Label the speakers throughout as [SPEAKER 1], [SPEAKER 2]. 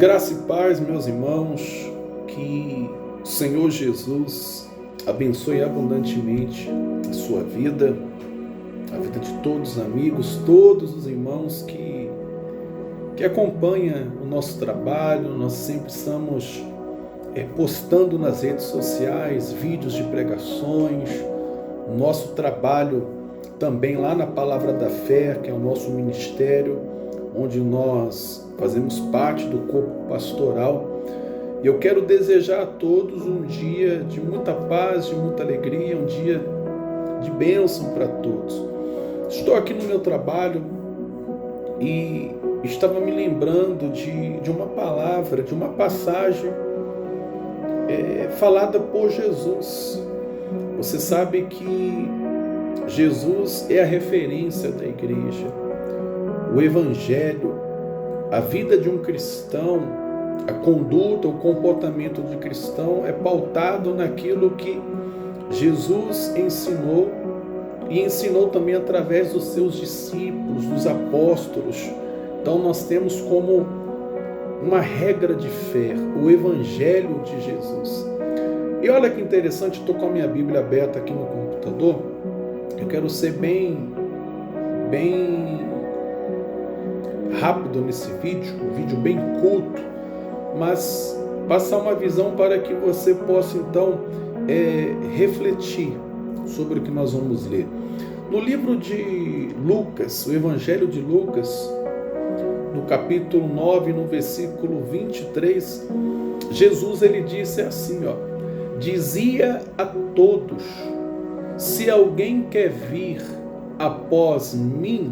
[SPEAKER 1] Graça e paz, meus irmãos, que o Senhor Jesus abençoe abundantemente a sua vida, a vida de todos os amigos, todos os irmãos que acompanham o nosso trabalho. Nós sempre estamos postando nas redes sociais vídeos de pregações, o nosso trabalho também lá na Palavra da Fé, que é o nosso ministério, onde nós fazemos parte do corpo pastoral. E eu quero desejar a todos um dia de muita paz, de muita alegria, um dia de bênção para todos. Estou aqui no meu trabalho e estava me lembrando de uma palavra, de uma passagem falada por Jesus. Você sabe que Jesus é a referência da igreja. O Evangelho, a vida de um cristão, a conduta, o comportamento de cristão é pautado naquilo que Jesus ensinou e ensinou também através dos seus discípulos, dos apóstolos. Então nós temos como uma regra de fé o Evangelho de Jesus. E olha que interessante, estou com a minha Bíblia aberta aqui no computador. Eu quero ser bem rápido nesse vídeo, um vídeo bem curto, mas passar uma visão para que você possa então refletir sobre o que nós vamos ler. No livro de Lucas, o Evangelho de Lucas, no capítulo 9, no versículo 23, Jesus ele disse assim, dizia a todos: se alguém quer vir após mim,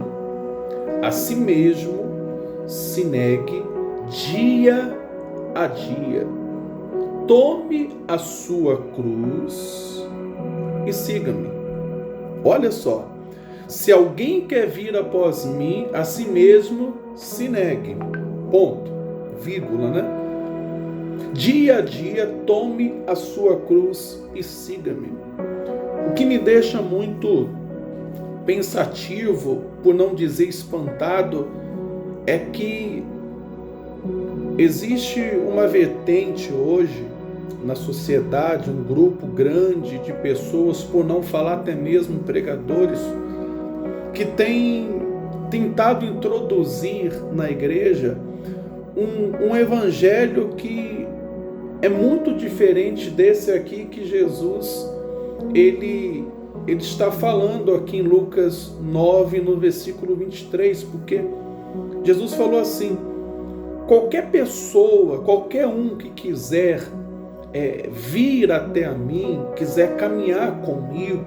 [SPEAKER 1] a si mesmo se negue dia a dia, tome a sua cruz e siga-me. Olha só, se alguém quer vir após mim, a si mesmo se negue, ponto, vírgula, né? Dia a dia, tome a sua cruz e siga-me. O que me deixa muito pensativo, por não dizer espantado, é que existe uma vertente hoje na sociedade, um grupo grande de pessoas, por não falar até mesmo pregadores, que tem tentado introduzir na igreja um evangelho que é muito diferente desse aqui que Jesus ele está falando aqui em Lucas 9, no versículo 23, porque Jesus falou assim: qualquer pessoa, qualquer um que quiser vir até a mim, quiser caminhar comigo,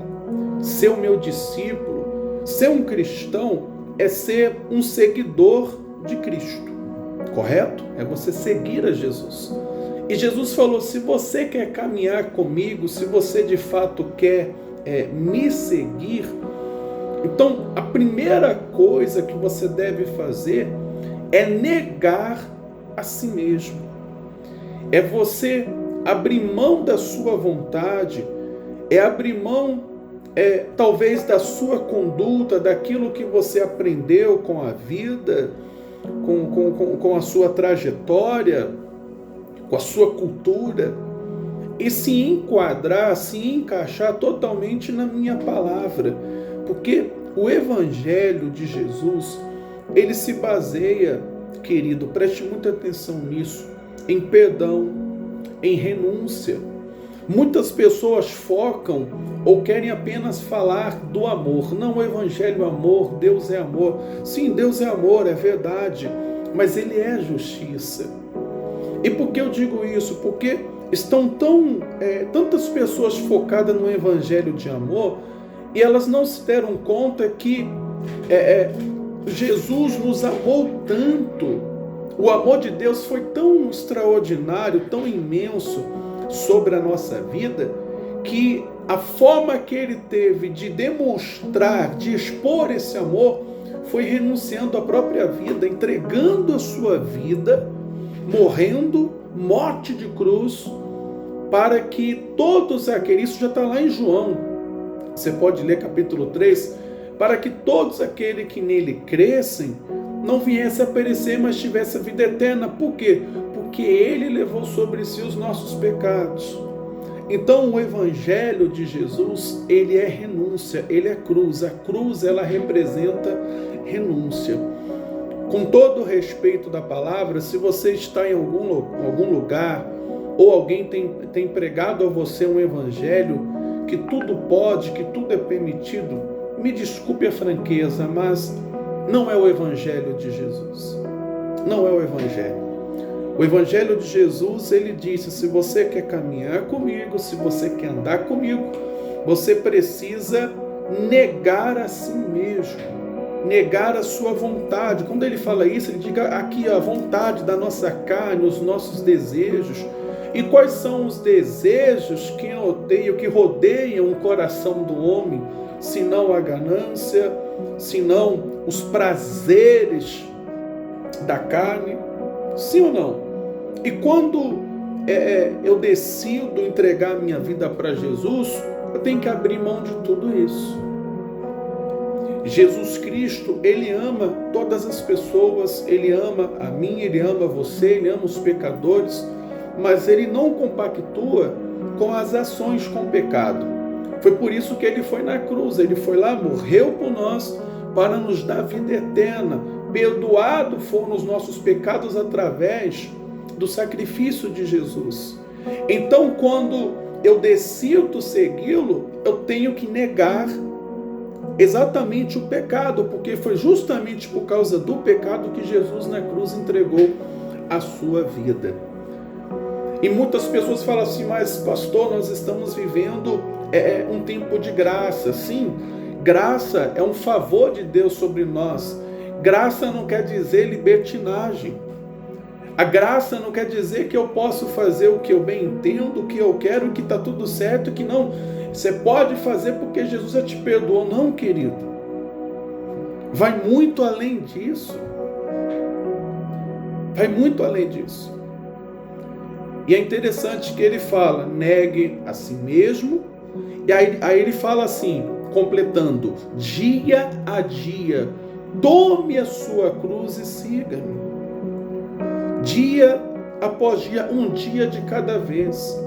[SPEAKER 1] ser o meu discípulo, ser um cristão, é ser um seguidor de Cristo, correto? É você seguir a Jesus. E Jesus falou: se você quer caminhar comigo, se você de fato quer me seguir, então a primeira coisa que você deve fazer é negar a si mesmo. É você abrir mão da sua vontade, é abrir mão talvez da sua conduta, daquilo que você aprendeu com a vida, com a sua trajetória, com a sua cultura, e se enquadrar, se encaixar totalmente na minha palavra. Porque o Evangelho de Jesus, ele se baseia, querido, preste muita atenção nisso, em perdão, em renúncia. Muitas pessoas focam ou querem apenas falar do amor. Não, o Evangelho é amor, Deus é amor. Sim, Deus é amor, é verdade, mas Ele é justiça. E por que eu digo isso? Porque estão tantas pessoas focadas no Evangelho de amor e elas não se deram conta que Jesus nos amou tanto. O amor de Deus foi tão extraordinário, tão imenso sobre a nossa vida, que a forma que Ele teve de demonstrar, de expor esse amor, foi renunciando à própria vida, entregando a sua vida, morrendo, morte de cruz, para que todos aqueles, isso já está lá em João, você pode ler capítulo 3, para que todos aqueles que nele crescem não viesse a perecer, mas tivesse a vida eterna. Por quê? Porque Ele levou sobre si os nossos pecados. Então o Evangelho de Jesus, ele é renúncia, ele é cruz. A cruz, ela representa renúncia. Com todo o respeito da palavra, se você está em algum lugar, ou alguém tem pregado a você um Evangelho, que tudo pode, que tudo é permitido, me desculpe a franqueza, mas não é o Evangelho de Jesus. Não é o Evangelho. O Evangelho de Jesus, ele disse, se você quer caminhar comigo, se você quer andar comigo, você precisa negar a si mesmo, negar a sua vontade. Quando ele fala isso, ele diz aqui a vontade da nossa carne, os nossos desejos. E quais são os desejos que rodeiam o coração do homem, senão a ganância, senão os prazeres da carne? Sim ou não? E quando eu decido entregar minha vida para Jesus, eu tenho que abrir mão de tudo isso. Jesus Cristo, ele ama todas as pessoas, ele ama a mim, ele ama você, ele ama os pecadores, mas ele não compactua com as ações com o pecado. Foi por isso que ele foi na cruz, ele foi lá, morreu por nós, para nos dar vida eterna. Perdoado foram os nossos pecados através do sacrifício de Jesus. Então, quando eu decido segui-lo, eu tenho que negar exatamente o pecado, porque foi justamente por causa do pecado que Jesus na cruz entregou a sua vida. E muitas pessoas falam assim, mas pastor, nós estamos vivendo um tempo de graça. Sim, graça é um favor de Deus sobre nós. Graça não quer dizer libertinagem. A graça não quer dizer que eu posso fazer o que eu bem entendo, o que eu quero, que está tudo certo, que não. Você pode fazer porque Jesus já te perdoou. Não, querido. Vai muito além disso. Vai muito além disso. E é interessante que ele fala, negue a si mesmo. E aí ele fala assim, completando, dia a dia, tome a sua cruz e siga-me. Dia após dia, um dia de cada vez.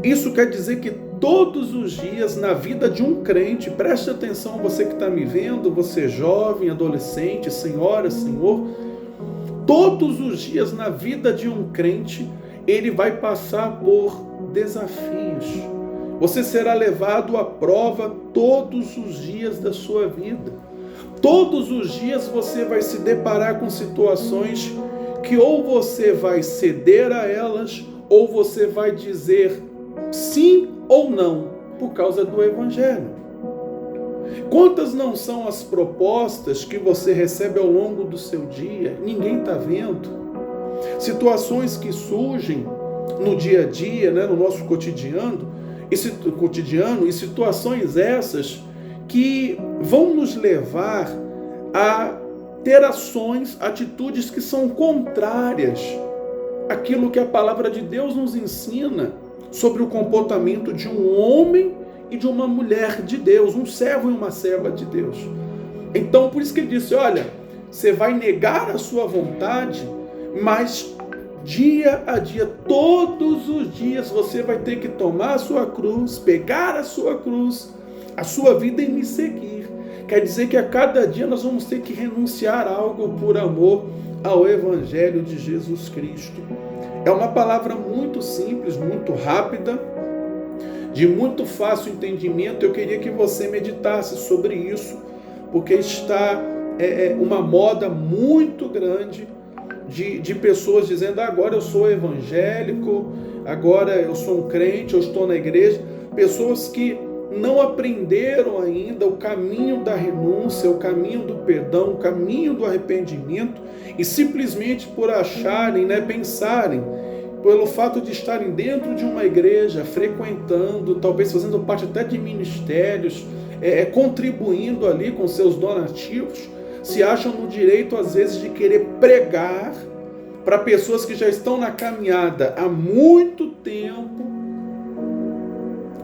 [SPEAKER 1] Isso quer dizer que todos os dias na vida de um crente, preste atenção, você que está me vendo, você jovem, adolescente, senhora, senhor, todos os dias na vida de um crente, ele vai passar por desafios. Você será levado à prova todos os dias da sua vida. Todos os dias você vai se deparar com situações que ou você vai ceder a elas, ou você vai dizer sim ou não, por causa do Evangelho. Quantas não são as propostas que você recebe ao longo do seu dia? Ninguém está vendo. Situações que surgem no dia a dia, né, no nosso cotidiano, e situações essas que vão nos levar a ter ações, atitudes que são contrárias àquilo que a palavra de Deus nos ensina sobre o comportamento de um homem e de uma mulher de Deus, um servo e uma serva de Deus. Então, por isso que ele disse, olha, você vai negar a sua vontade, mas dia a dia, todos os dias, você vai ter que tomar a sua cruz, pegar a sua cruz, a sua vida e me seguir. Quer dizer que a cada dia nós vamos ter que renunciar a algo por amor ao Evangelho de Jesus Cristo. É uma palavra muito simples, muito rápida, de muito fácil entendimento. Eu queria que você meditasse sobre isso, porque está uma moda muito grande de pessoas dizendo, agora eu sou evangélico, agora eu sou um crente, eu estou na igreja. Pessoas que não aprenderam ainda o caminho da renúncia, o caminho do perdão, o caminho do arrependimento, e simplesmente por acharem, pensarem, pelo fato de estarem dentro de uma igreja, frequentando, talvez fazendo parte até de ministérios, contribuindo ali com seus donativos, se acham no direito às vezes de querer pregar para pessoas que já estão na caminhada há muito tempo,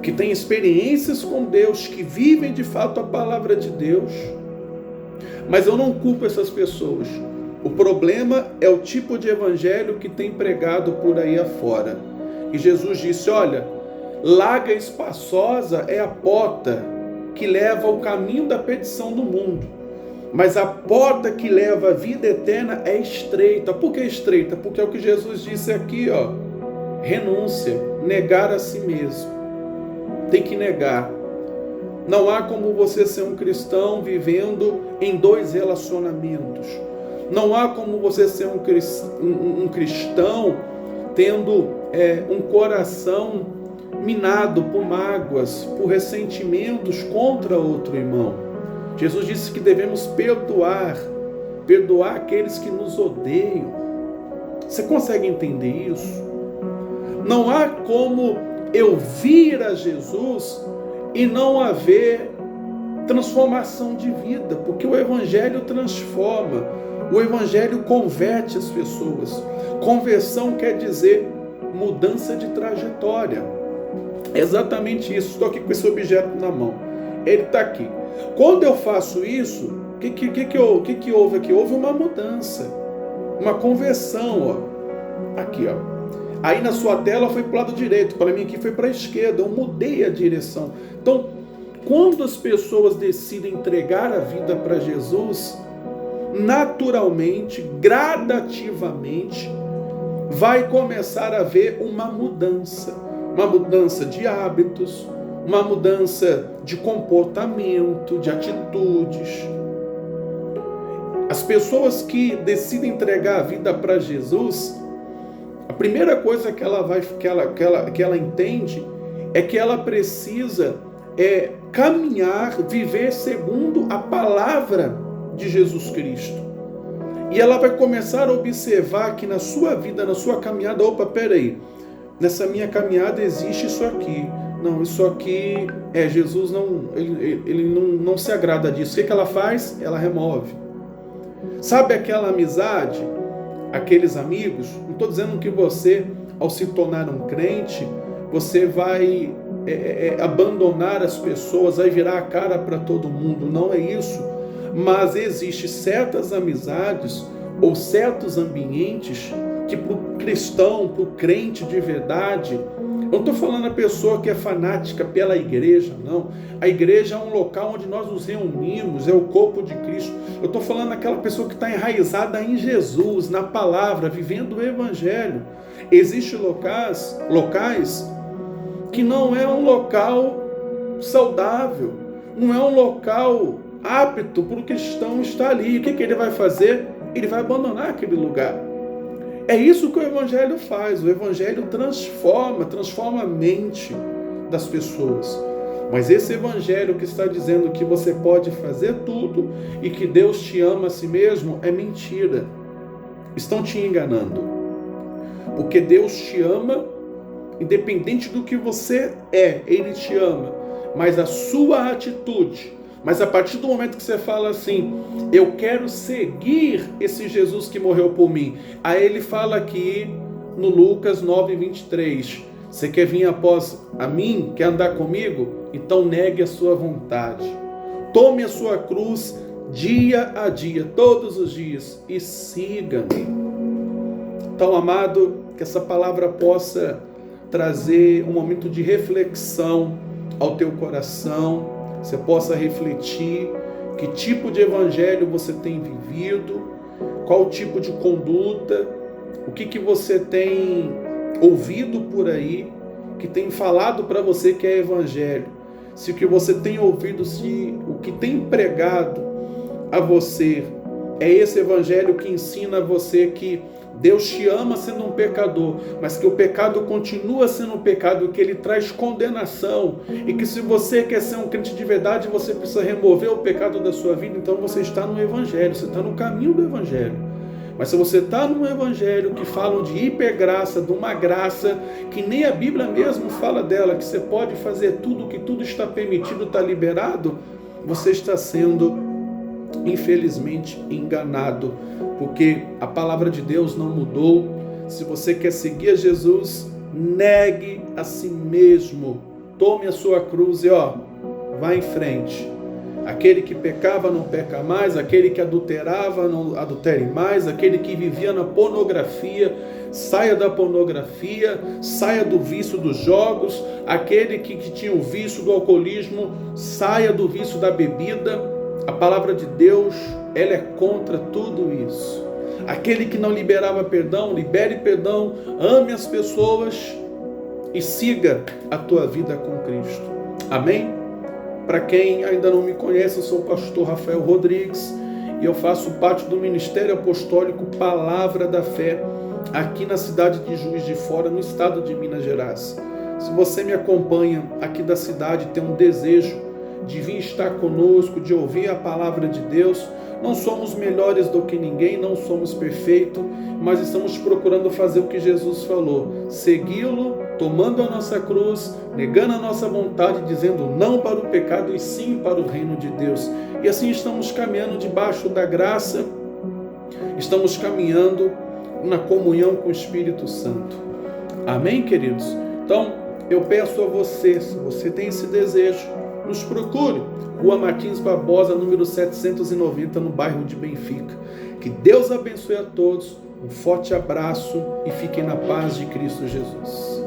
[SPEAKER 1] que têm experiências com Deus, que vivem de fato a palavra de Deus, Mas eu não culpo essas pessoas. O problema é o tipo de evangelho que tem pregado por aí afora. E Jesus disse, olha, larga e espaçosa é a porta que leva ao caminho da perdição do mundo. Mas a porta que leva à vida eterna é estreita. Por que estreita? Porque é o que Jesus disse aqui, ó. Renúncia, negar a si mesmo. Tem que negar. Não há como você ser um cristão vivendo em dois relacionamentos. Não há como você ser um cristão tendo um coração minado por mágoas, por ressentimentos contra outro irmão. Jesus disse que devemos perdoar aqueles que nos odeiam. Você consegue entender isso? Não há como eu vir a Jesus e não haver transformação de vida, porque o Evangelho transforma, o Evangelho converte as pessoas. Conversão quer dizer mudança de trajetória. É exatamente isso. Estou aqui com esse objeto na mão. Ele está aqui. Quando eu faço isso, o que houve aqui? Houve uma mudança, uma conversão. Ó. Aqui, ó. Aí na sua tela foi para o lado direito, para mim aqui foi para a esquerda, eu mudei a direção. Então, quando as pessoas decidem entregar a vida para Jesus, naturalmente, gradativamente, vai começar a haver uma mudança de hábitos, uma mudança de comportamento, de atitudes. As pessoas que decidem entregar a vida para Jesus, a primeira coisa que ela entende é que ela precisa caminhar, viver segundo a palavra de Jesus Cristo. E ela vai começar a observar que na sua vida, na sua caminhada, peraí, nessa minha caminhada existe isso aqui. Não, isso aqui Jesus não se agrada disso. O que ela faz? Ela remove. Sabe aquela amizade? Aqueles amigos? Não estou dizendo que você, ao se tornar um crente, você vai abandonar as pessoas, vai virar a cara para todo mundo. Não é isso. Mas existem certas amizades ou certos ambientes que para o cristão, para o crente de verdade, eu não estou falando a pessoa que é fanática pela igreja, não. A igreja é um local onde nós nos reunimos, é o corpo de Cristo. Eu estou falando aquela pessoa que está enraizada em Jesus, na palavra, vivendo o Evangelho. Existem locais que não é um local saudável, não é um local apto para o cristão estar ali. O que ele vai fazer? Ele vai abandonar aquele lugar. É isso que o Evangelho faz. O Evangelho transforma a mente das pessoas. Mas esse Evangelho que está dizendo que você pode fazer tudo e que Deus te ama a si mesmo é mentira. Estão te enganando. Porque Deus te ama, independente do que você Ele te ama. Mas a sua atitude, mas a partir do momento que você fala assim, eu quero seguir esse Jesus que morreu por mim. Aí ele fala aqui no Lucas 9:23, você quer vir após a mim? Quer andar comigo? Então negue a sua vontade. Tome a sua cruz dia a dia, todos os dias, e siga-me. Então, amado, que essa palavra possa trazer um momento de reflexão ao teu coração, você possa refletir que tipo de evangelho você tem vivido, qual tipo de conduta, o que você tem ouvido por aí, que tem falado para você que é evangelho. Se o que você tem ouvido, se o que tem pregado a você é esse evangelho que ensina a você que Deus te ama sendo um pecador, mas que o pecado continua sendo um pecado, que ele traz condenação, e que se você quer ser um crente de verdade, você precisa remover o pecado da sua vida, então você está no Evangelho, você está no caminho do Evangelho. Mas se você está num Evangelho que falam de hipergraça, de uma graça que nem a Bíblia mesmo fala dela, que você pode fazer tudo, que tudo está permitido, está liberado, você está sendo infelizmente enganado, porque a palavra de Deus não mudou. Se você quer seguir a Jesus, negue a si mesmo, tome a sua cruz e vá em frente. Aquele que pecava não peca mais, aquele que adulterava não adultere mais, aquele que vivia na pornografia, saia da pornografia, saia do vício dos jogos, aquele que tinha o vício do alcoolismo, saia do vício da bebida. A palavra de Deus, ela é contra tudo isso. Aquele que não liberava perdão, libere perdão, ame as pessoas e siga a tua vida com Cristo. Amém? Para quem ainda não me conhece, eu sou o pastor Rafael Rodrigues e eu faço parte do Ministério Apostólico Palavra da Fé, aqui na cidade de Juiz de Fora, no estado de Minas Gerais. Se você me acompanha aqui da cidade, tem um desejo de vir estar conosco, de ouvir a palavra de Deus, não somos melhores do que ninguém, não somos perfeitos, mas estamos procurando fazer o que Jesus falou, segui-lo, tomando a nossa cruz, negando a nossa vontade, dizendo não para o pecado e sim para o reino de Deus. E assim estamos caminhando debaixo da graça, estamos caminhando na comunhão com o Espírito Santo. Amém, queridos? Então, eu peço a você, se você tem esse desejo, nos procure, Rua Martins Barbosa, número 790, no bairro de Benfica. Que Deus abençoe a todos, um forte abraço e fiquem na paz de Cristo Jesus.